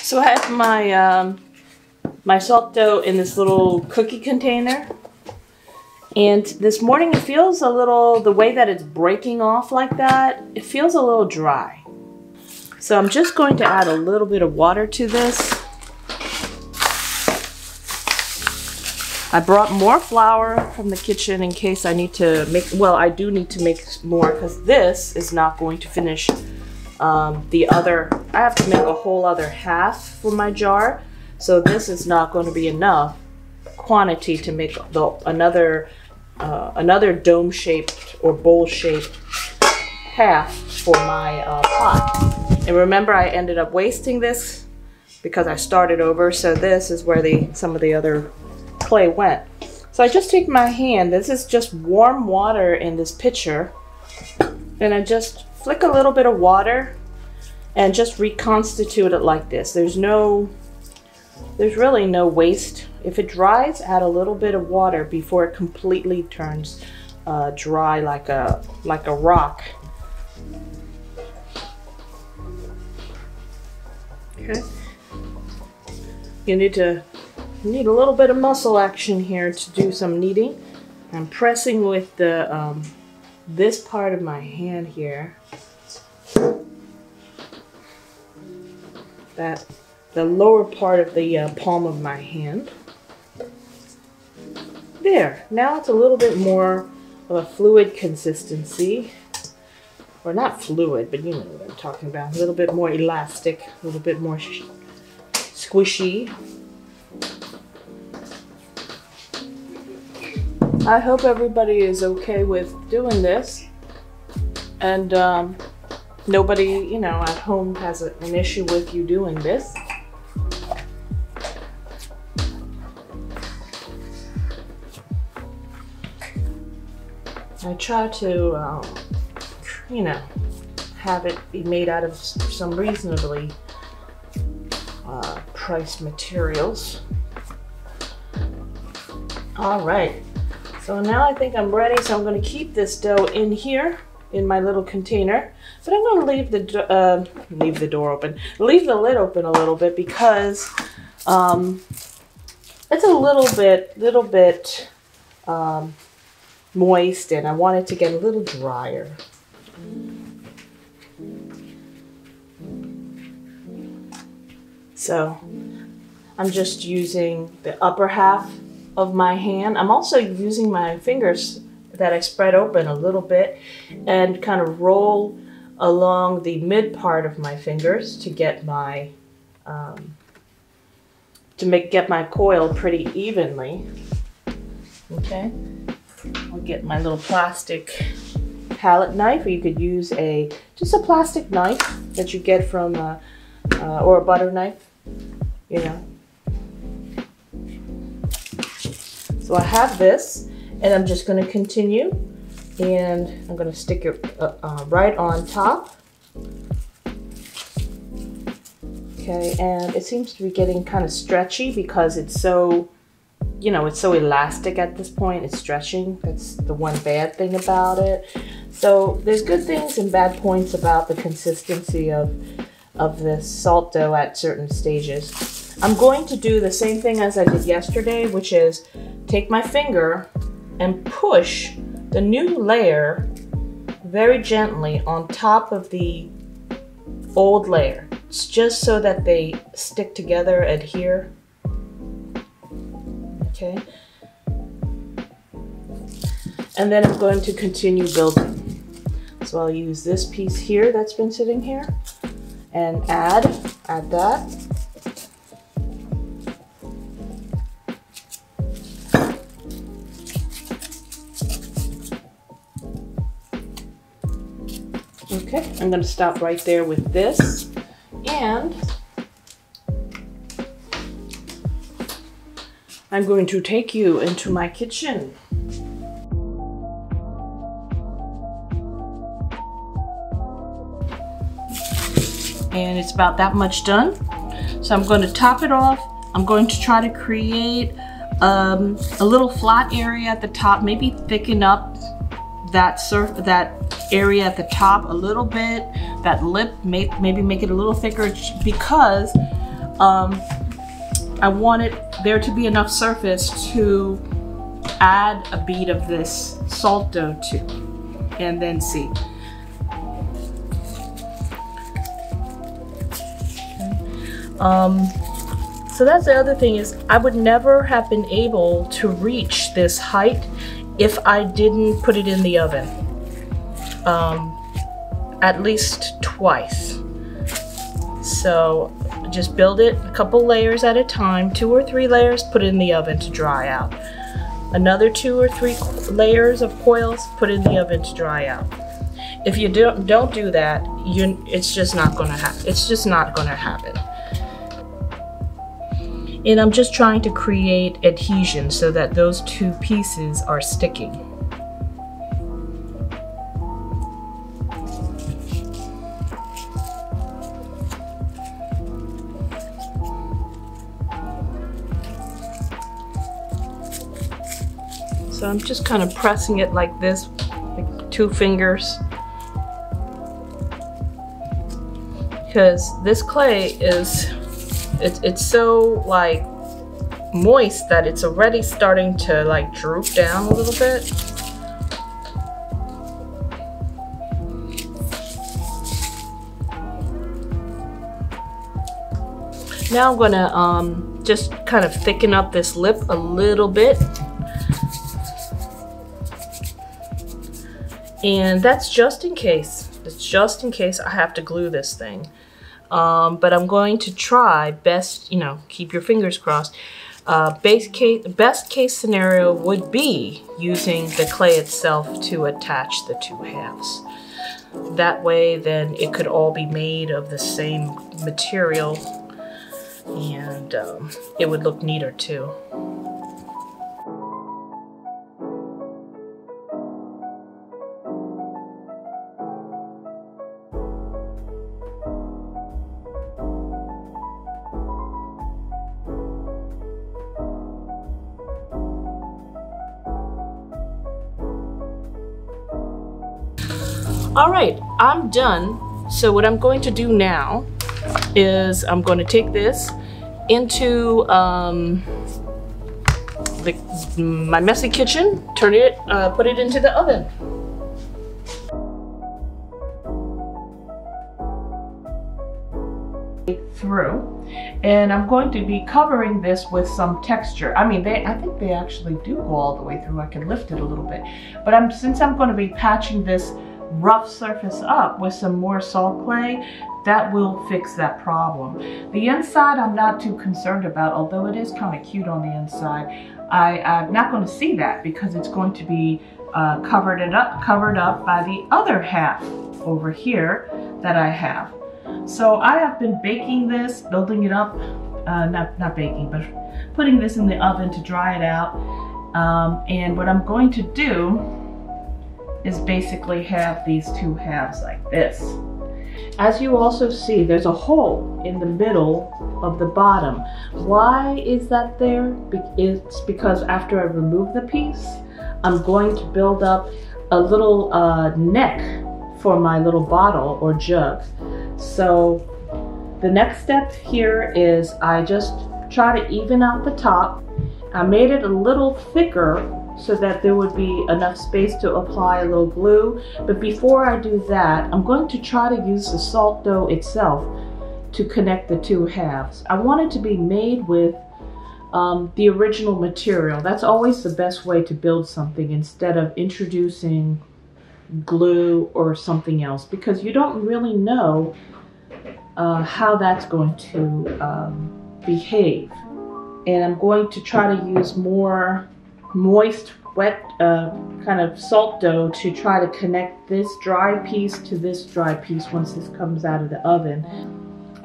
So I have my my salt dough in this little cookie container. And this morning it feels a little, the way that it's breaking off like that, it feels a little dry. So I'm just going to add a little bit of water to this. I brought more flour from the kitchen in case I need to make, well, I do need to make more because this is not going to finish the other. I have to make a whole other half for my jar. So this is not going to be enough quantity to make another dome-shaped or bowl-shaped half for my pot. And remember, I ended up wasting this because I started over. So this is where some of the other clay went. So I just take my hand, this is just warm water in this pitcher, and I just flick a little bit of water and just reconstitute it like this. There's really no waste. If it dries, add a little bit of water before it completely turns dry like a rock. Okay. You need a little bit of muscle action here to do some kneading. I'm pressing with the this part of my hand here. The lower part of the palm of my hand. There. Now it's a little bit more of a fluid consistency. Or not fluid, but you know what I'm talking about. A little bit more elastic, a little bit more squishy. I hope everybody is okay with doing this, and nobody, you know, at home has an issue with you doing this. I try to, you know, have it be made out of some reasonably priced materials. All right. So now I think I'm ready, so I'm going to keep this dough in here in my little container, but I'm going to leave the door open, leave the lid open a little bit because it's a little bit moist, and I want it to get a little drier. So I'm just using the upper half of my hand. I'm also using my fingers that I spread open a little bit and kind of roll along the mid part of my fingers to get my get my coil pretty evenly. Okay, I'll get my little plastic palette knife, or you could use just a plastic knife that you get from or a butter knife, you know. So I have this, and I'm just going to continue, and I'm going to stick it right on top. Okay, and it seems to be getting kind of stretchy because it's so, you know, it's so elastic at this point. It's stretching. That's the one bad thing about it. So there's good things and bad points about the consistency of this salt dough at certain stages. I'm going to do the same thing as I did yesterday, which is take my finger and push the new layer very gently on top of the old layer. It's just so that they stick together, adhere. Okay. And then I'm going to continue building. So I'll use this piece here that's been sitting here and add that. Okay, I'm going to stop right there with this, and I'm going to take you into my kitchen. And it's about that much done. So I'm going to top it off. I'm going to try to create a little flat area at the top, maybe thicken up that area at the top a little bit, that lip, maybe make it a little thicker, because I wanted there to be enough surface to add a bead of this salt dough to, and then see. So that's the other thing, is I would never have been able to reach this height if I didn't put it in the oven at least twice. So just build it a couple layers at a time, 2 or 3 layers, put it in the oven to dry out. Another 2 or 3 layers of coils, put it in the oven to dry out. If you don't do that, it's just not going to happen. It's just not going to happen. And I'm just trying to create adhesion so that those 2 pieces are sticking. So I'm just kind of pressing it like this, like 2 fingers. Because this clay is, it's so like moist that it's already starting to like droop down a little bit. Now I'm gonna just kind of thicken up this lip a little bit. And that's just in case. It's just in case I have to glue this thing. But I'm going to try best, you know, keep your fingers crossed. Best case scenario would be using the clay itself to attach the 2 halves. That way then it could all be made of the same material, and it would look neater too. All right, I'm done. So what I'm going to do now is I'm going to take this into my messy kitchen, turn it, put it into the oven. Through, and I'm going to be covering this with some texture. I mean, I think they actually do go all the way through. I can lift it a little bit, but since I'm going to be patching this rough surface up with some more salt clay, that will fix that problem. The inside I'm not too concerned about, although it is kind of cute on the inside. I'm not going to see that because it's going to be covered up by the other half over here that I have. So I have been baking this, building it up, not baking, but putting this in the oven to dry it out. And what I'm going to do is basically have these 2 halves like this. As you also see, there's a hole in the middle of the bottom. Why is that there? It's because after I remove the piece, I'm going to build up a little neck for my little bottle or jug. So the next step here is I just try to even out the top. I made it a little thicker so that there would be enough space to apply a little glue. But before I do that, I'm going to try to use the salt dough itself to connect the 2 halves. I want it to be made with the original material. That's always the best way to build something instead of introducing glue or something else, because you don't really know how that's going to behave. And I'm going to try to use more moist, wet kind of salt dough to try to connect this dry piece to this dry piece once this comes out of the oven.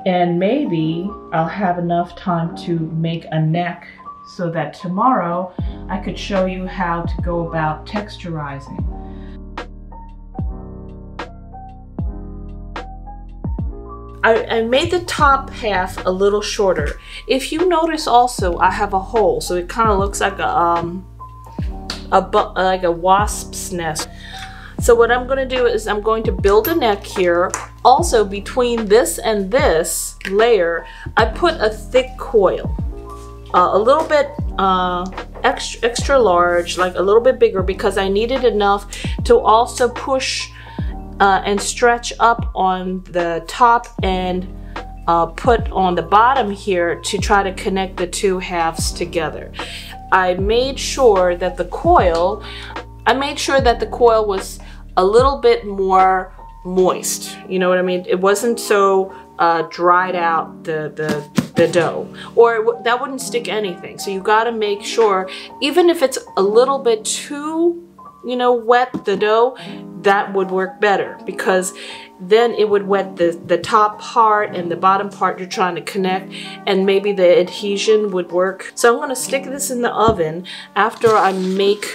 And maybe I'll have enough time to make a neck so that tomorrow I could show you how to go about texturizing. I made the top half a little shorter. If you notice also, I have a hole, so it kind of looks like a wasp's nest. So what I'm going to do is I'm going to build a neck here Also, between this and this layer, I put a thick coil, a little bit extra large, like a little bit bigger, because I needed enough to also push and stretch up on the top and put on the bottom here to try to connect the two halves together. I made sure that the coil was a little bit more moist. You know what I mean? It wasn't so dried out, the dough, or that wouldn't stick anything. So you got to make sure, even if it's a little bit too, you know, wet, the dough, that would work better, because then it would wet the top part and the bottom part you're trying to connect, and maybe the adhesion would work. So I'm going to stick this in the oven after I make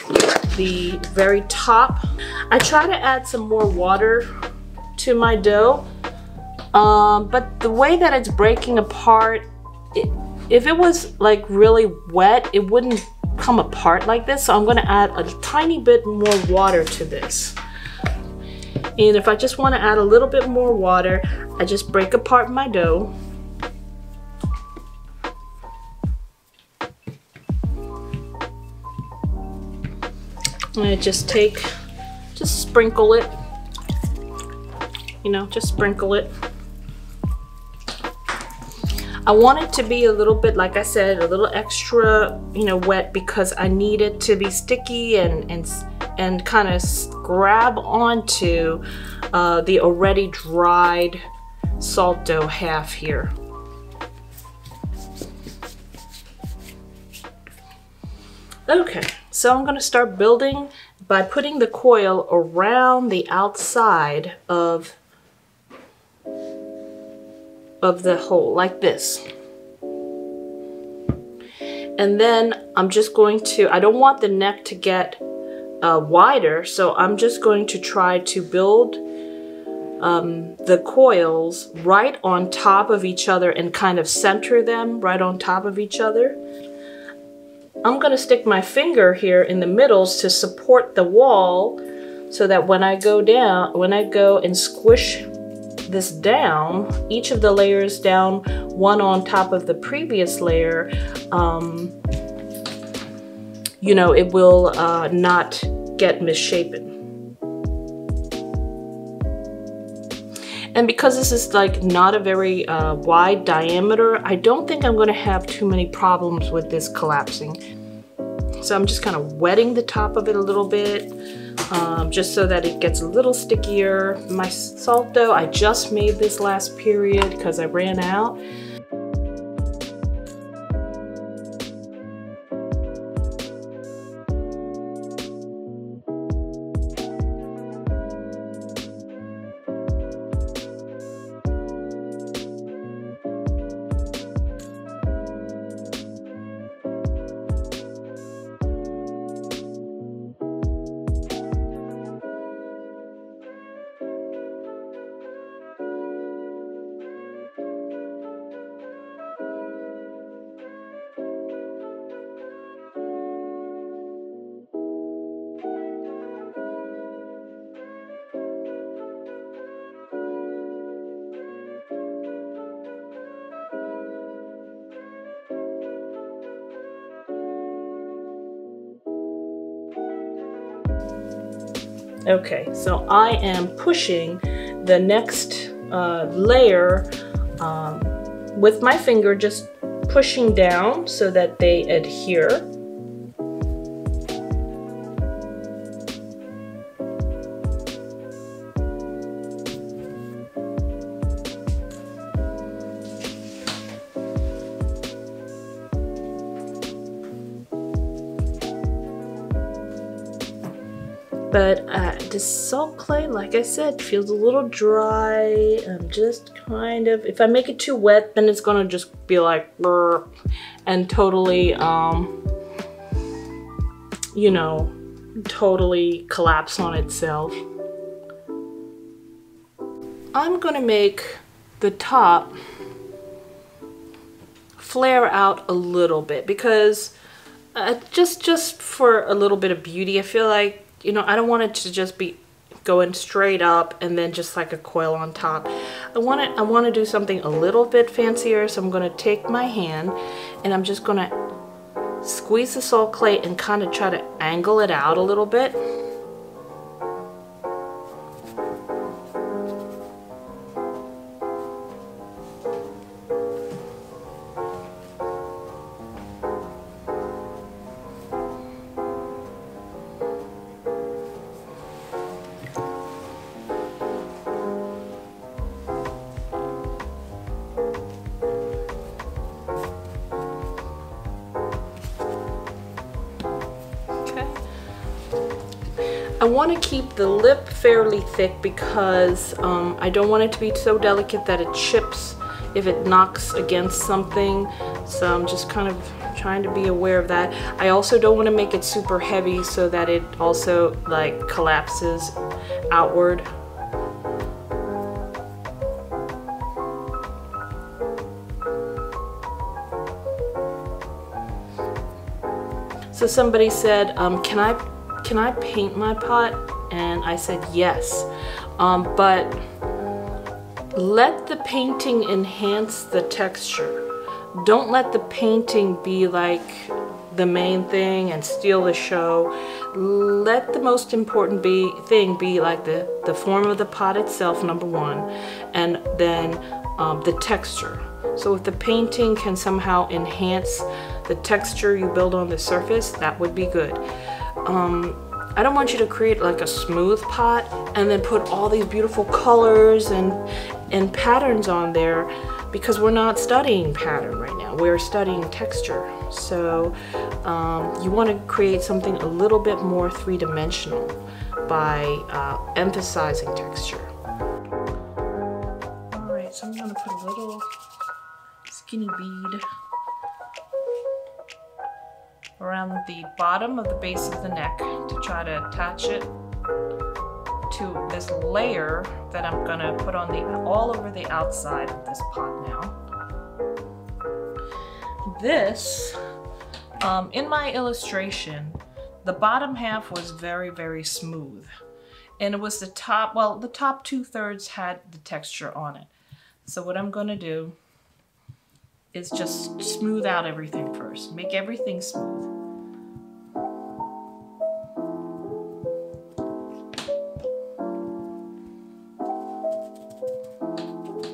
the very top. I try to add some more water to my dough, but the way that it's breaking apart, if it was like really wet, it wouldn't come apart like this. So I'm going to add a tiny bit more water to this. And if I just want to add a little bit more water, I just break apart my dough. And I just sprinkle it, you know, just sprinkle it. I want it to be a little bit, like I said, a little extra, you know, wet, because I need it to be sticky and kind of grab onto the already dried salt dough half here. Okay, so I'm going to start building by putting the coil around the outside of the hole, like this. And then I'm just going to, I don't want the neck to get wider, so I'm just going to try to build the coils right on top of each other and kind of center them right on top of each other. I'm going to stick my finger here in the middles to support the wall, so that when I go and squish this down, each of the layers down, one on top of the previous layer, you know, it will not get misshapen. And because this is like not a very wide diameter, I don't think I'm going to have too many problems with this collapsing. So I'm just kind of wetting the top of it a little bit, just so that it gets a little stickier. My salt dough, I just made this last period because I ran out. Okay, so I am pushing the next layer with my finger, just pushing down so that they adhere. But this salt clay, like I said, feels a little dry. I'm just kind of, if I make it too wet, then it's gonna just be like brr, and totally, you know, totally collapse on itself. I'm gonna make the top flare out a little bit, because just for a little bit of beauty. I feel like, you know, I don't want it to just be going straight up and then just like a coil on top. I want to do something a little bit fancier, so I'm going to take my hand and I'm just going to squeeze the salt clay and kind of try to angle it out a little bit. I want to keep the lip fairly thick because I don't want it to be so delicate that it chips if it knocks against something. So I'm just kind of trying to be aware of that. I also don't want to make it super heavy so that it also like collapses outward. So somebody said, can I paint my pot? And I said yes, but let the painting enhance the texture. Don't let the painting be like the main thing and steal the show. Let the most important thing be like the form of the pot itself, number one, and then the texture. So if the painting can somehow enhance the texture you build on the surface, that would be good. I don't want you to create like a smooth pot and then put all these beautiful colors and patterns on there, because we're not studying pattern right now. We're studying texture. So you want to create something a little bit more three-dimensional by emphasizing texture. All right, so I'm going to put a little skinny bead around the bottom of the base of the neck to try to attach it to this layer that I'm gonna put on all over the outside of this pot now. This, in my illustration, the bottom half was very, very smooth. And it was the top 2/3 had the texture on it. So what I'm gonna do is just smooth out everything first. Make everything smooth.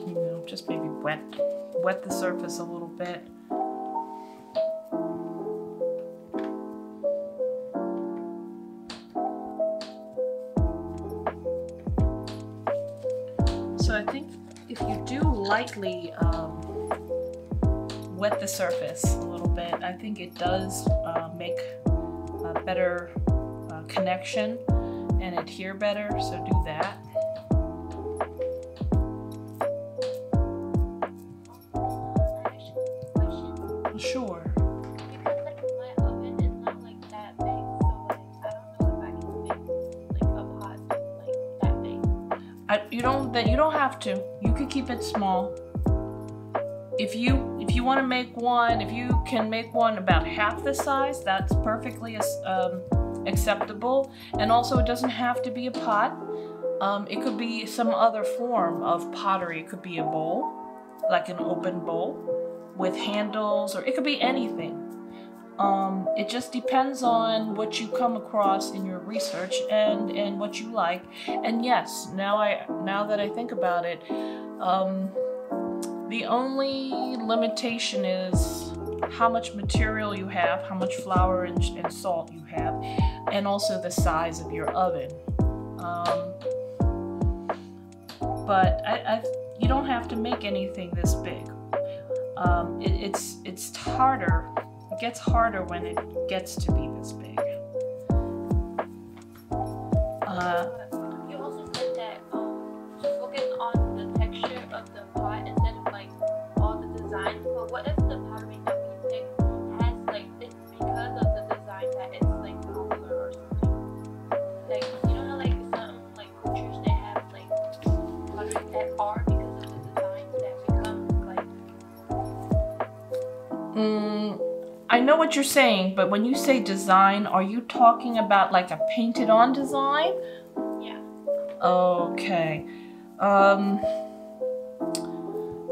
You know, just maybe wet the surface a little bit. So I think if you do lightly wet the surface a little bit, I think it does make a better connection and adhere better, so do that. Sure. Because like my oven is not like that big, so like I don't know if I can make like a pot like that big. You don't have to. You could keep it small. If you want to make one, if you can make one about half the size, that's perfectly acceptable. And also, it doesn't have to be a pot. It could be some other form of pottery. It could be a bowl, like an open bowl with handles, or it could be anything. It just depends on what you come across in your research and what you like. And yes, now that I think about it, the only limitation is how much material you have, how much flour and salt you have, and also the size of your oven. But you don't have to make anything this big. It's harder. It gets harder when it gets to be this big. You also said that focus on the texture of the pot instead of like all the design. But what if the pottery that we pick has like it's because of the design that it's like popular or something? Like you know how like some like cultures they have like pottery that are because of the design that become like. I know what you're saying, but when you say design, are you talking about like a painted on design? Yeah. Okay.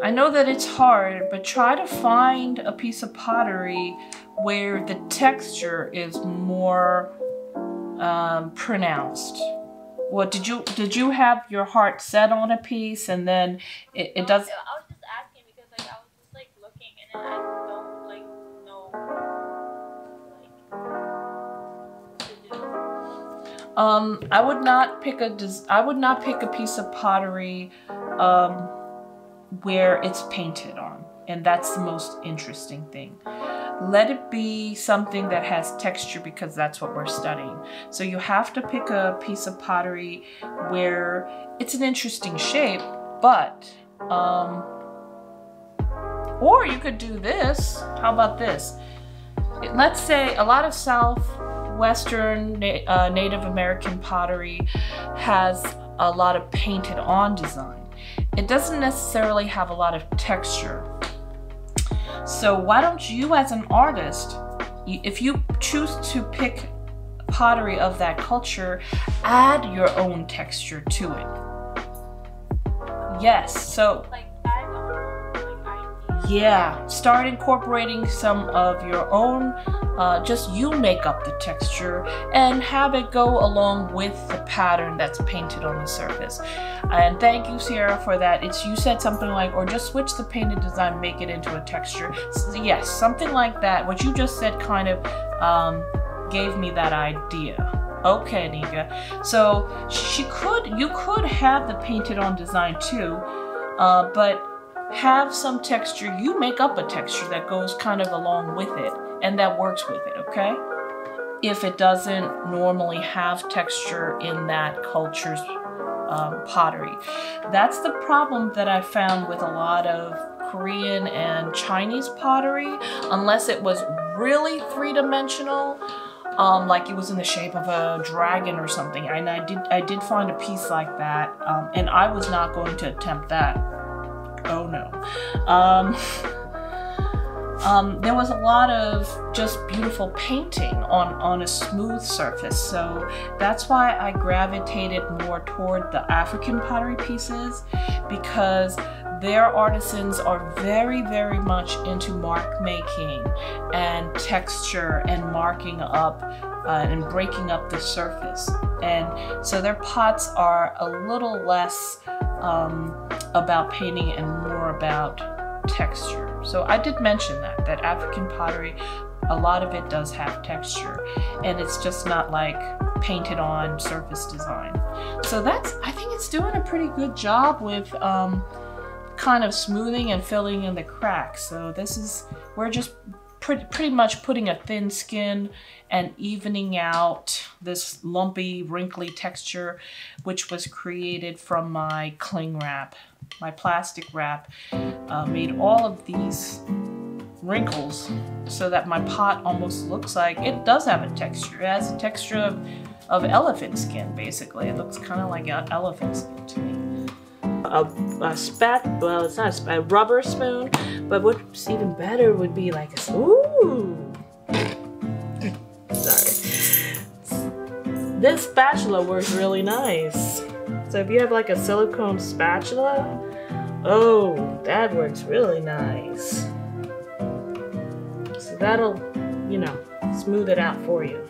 I know that it's hard, but try to find a piece of pottery where the texture is more pronounced. What did you have your heart set on a piece and then it does? I was just asking because like I was just like looking and then I don't like know like what to do. I would not pick a piece of pottery where it's painted on, and that's the most interesting thing. Let it be something that has texture because that's what we're studying. So you have to pick a piece of pottery where it's an interesting shape, but or you could do this. How about this? Let's say a lot of Southwestern Native American pottery has a lot of painted on design. It doesn't necessarily have a lot of texture. So why don't you as an artist, if you choose to pick pottery of that culture, add your own texture to it. Yes, so Like add on like ideas. yeah, start incorporating some of your own, just you make up the texture and have it go along with the pattern that's painted on the surface. And thank you, Sierra, for that. You said something like, or just switch the painted design, make it into a texture. So, yes, something like that. What you just said kind of gave me that idea. Okay, Nika. So you could have the painted on design too, but have some texture. You make up a texture that goes kind of along with it and that works with it, okay? If it doesn't normally have texture in that culture's pottery. That's the problem that I found with a lot of Korean and Chinese pottery, unless it was really three-dimensional, like it was in the shape of a dragon or something. And I did find a piece like that, and I was not going to attempt that. Oh no. There was a lot of just beautiful painting on a smooth surface, so that's why I gravitated more toward the African pottery pieces, because their artisans are very, very much into mark making and texture and marking up and breaking up the surface. And so their pots are a little less about painting and more about texture. So I did mention that African pottery, a lot of it does have texture, and it's just not like painted on surface design. So I think it's doing a pretty good job with kind of smoothing and filling in the cracks. So we're just pretty much putting a thin skin and evening out this lumpy, wrinkly texture, which was created from my cling wrap. My plastic wrap made all of these wrinkles so that my pot almost looks like it does have a texture. It has a texture of elephant skin, basically. It looks kind of like an elephant skin to me. Well, it's not a rubber spoon, but what's even better would be like a, ooh! Sorry. This spatula works really nice. So if you have like a silicone spatula, oh, that works really nice. So that'll, smooth it out for you.